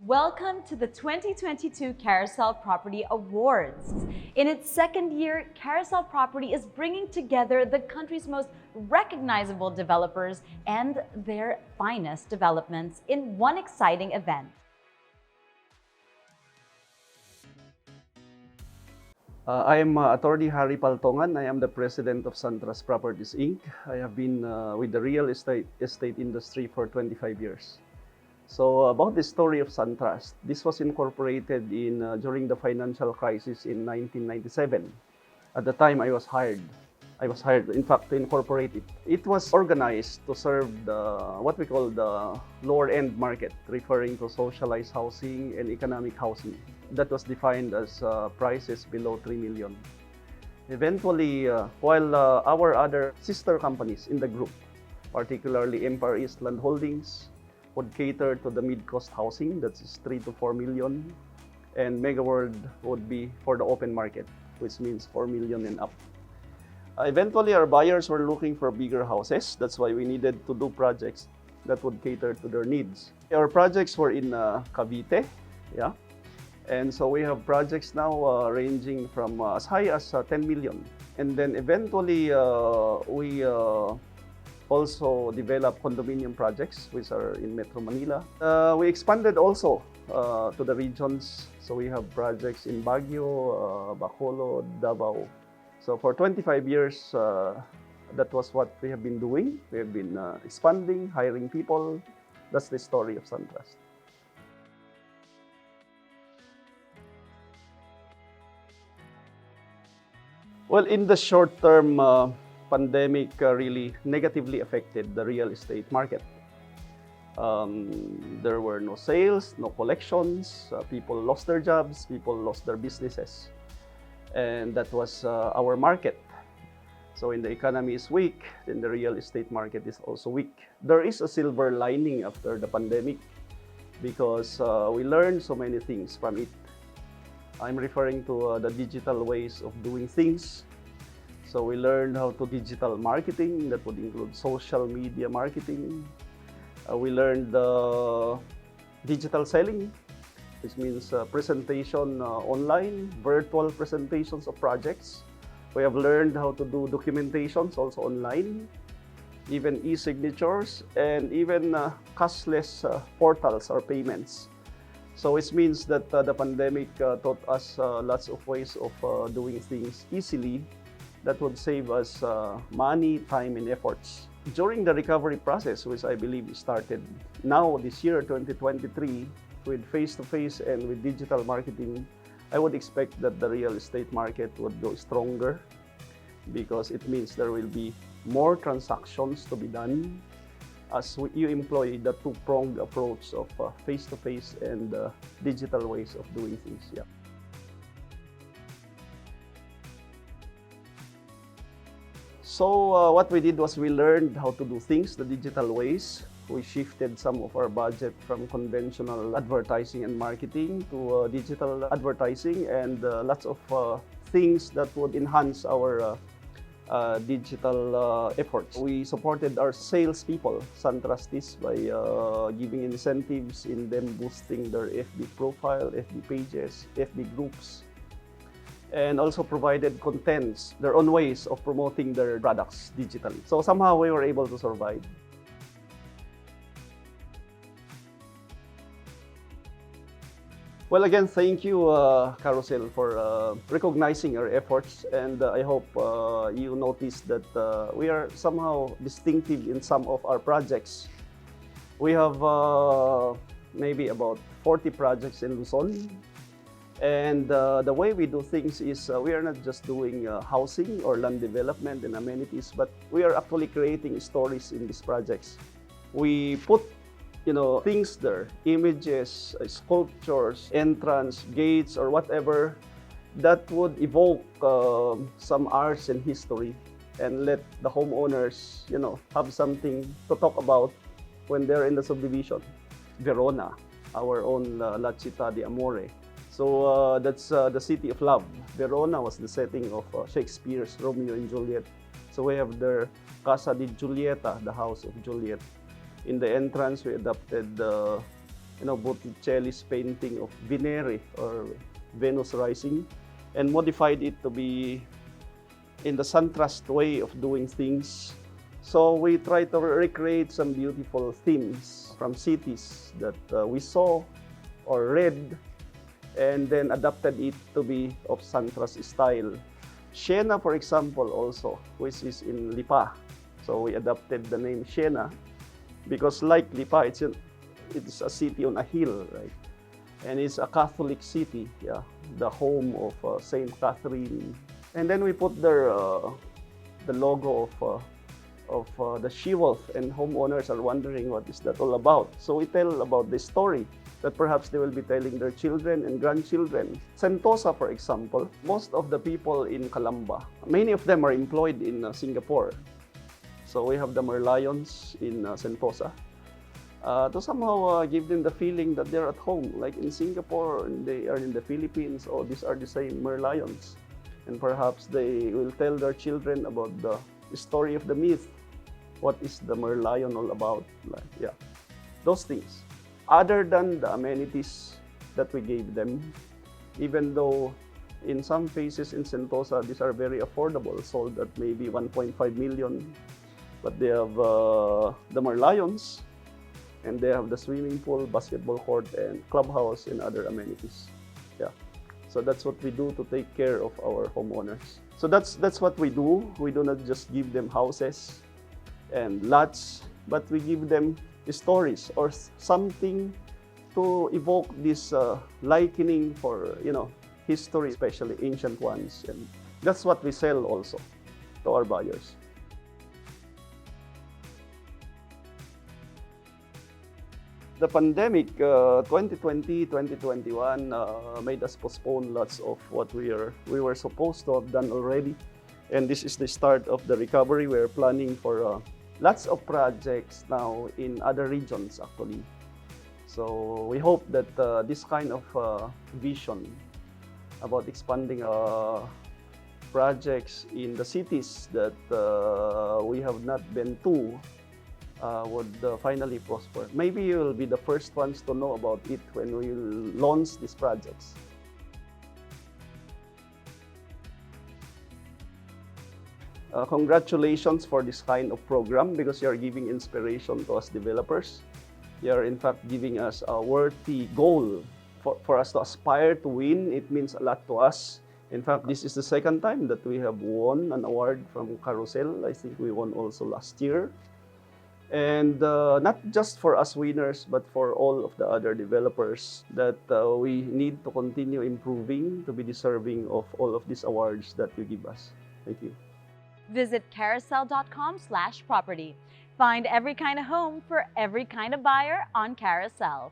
Welcome to the 2022 Carousell Property Awards. In its second year, Carousell Property is bringing together the country's most recognizable developers and their finest developments in one exciting event. I am Attorney Harry Paltongan. I am the President of Suntrust Properties, Inc. I have been with the real estate industry for 25 years. So about the story of Suntrust, this was incorporated during the financial crisis in 1997. At the time, I was hired, in fact, to incorporate it. It was organized to serve what we call the lower-end market, referring to socialized housing and economic housing. That was defined as prices below 3 million. Eventually, while our other sister companies in the group, particularly Empire East Land Holdings, would cater to the mid-cost housing, that's 3 to 4 million, and MegaWorld would be for the open market, which means 4 million and up. Eventually, our buyers were looking for bigger houses. That's why we needed to do projects that would cater to their needs. Our projects were in Cavite, yeah. And so we have projects now ranging from as high as 10 million. And then eventually, we also developed condominium projects, which are in Metro Manila. We expanded also to the regions. So we have projects in Baguio, Bacolod, Davao. So for 25 years, that was what we have been doing. We have been expanding, hiring people. That's the story of Suntrust. Well, in the short term, pandemic really negatively affected the real estate market. There were no sales, no collections, people lost their jobs, people lost their businesses. And that was our market. So when the economy is weak, then the real estate market is also weak. There is a silver lining after the pandemic because we learned so many things from it. I'm referring to the digital ways of doing things. So we learned how to digital marketing, that would include social media marketing. We learned digital selling, which means presentation online, virtual presentations of projects. We have learned how to do documentations also online, even e-signatures, and even cashless portals or payments. So it means that the pandemic taught us lots of ways of doing things easily that would save us money, time, and efforts. During the recovery process, which I believe started now this year, 2023, with face-to-face and with digital marketing, I would expect that the real estate market would go stronger because it means there will be more transactions to be done as you employ the two-pronged approach of face-to-face and digital ways of doing things. Yeah. So what we did was we learned how to do things the digital ways. We shifted some of our budget from conventional advertising and marketing to digital advertising and lots of things that would enhance our digital efforts. We supported our salespeople, Suntrusties, by giving incentives in them boosting their FB profile, FB pages, FB groups, and also provided contents, their own ways of promoting their products digitally. So somehow we were able to survive. Well, again, thank you, Carousell, for recognizing our efforts. And I hope you noticed that we are somehow distinctive in some of our projects. We have maybe about 40 projects in Luzon. And the way we do things is we are not just doing housing or land development and amenities, but we are actually creating stories in these projects. We put things there, images, sculptures, entrance, gates, or whatever that would evoke some arts and history and let the homeowners, have something to talk about when they're in the subdivision. Verona, our own La Città di Amore. So that's the city of love. Verona was the setting of Shakespeare's Romeo and Juliet. So we have their Casa di Giulietta, the house of Juliet. In the entrance, we adopted Botticelli's painting of Venere or Venus rising, and modified it to be in the Suntrust way of doing things. So we try to recreate some beautiful themes from cities that we saw or read, and then adapted it to be of Suntrust style. Siena, for example, also, which is in Lipa. So we adapted the name Siena because, like Lipa, it's a city on a hill, right? And it's a Catholic city, yeah, the home of Saint Catherine. And then we put there the logo of the she-wolf, and homeowners are wondering what is that all about. So we tell about the story that perhaps they will be telling their children and grandchildren. Sentosa, for example, most of the people in Calamba, many of them are employed in Singapore. So we have the Merlions in Sentosa to somehow give them the feeling that they're at home, like in Singapore, and they are in the Philippines. Oh, these are the same Merlions. And perhaps they will tell their children about the story of the myth. What is the Merlion all about? Yeah, those things. Other than the amenities that we gave them, even though in some places in Sentosa, these are very affordable, sold at maybe 1.5 million. But they have the Merlions, and they have the swimming pool, basketball court, and clubhouse, and other amenities. Yeah. So that's what we do to take care of our homeowners. So that's what we do. We do not just give them houses and lots, but we give them stories or something to evoke this likening for history, especially ancient ones, and that's what we sell also to our buyers. The pandemic, 2020, 2021, made us postpone lots of what we were supposed to have done already. And this is the start of the recovery. We're planning for lots of projects now in other regions, actually. So we hope that this kind of vision about expanding projects in the cities that we have not been to would finally prosper. Maybe you will be the first ones to know about it when we launch these projects. Congratulations for this kind of program, because you are giving inspiration to us developers. You are in fact giving us a worthy goal for us to aspire to win. It means a lot to us. In fact, this is the second time that we have won an award from Carousell. I think we won also last year. And not just for us winners, but for all of the other developers, that we need to continue improving to be deserving of all of these awards that you give us. Thank you. Visit carousell.com/property. Find every kind of home for every kind of buyer on Carousell.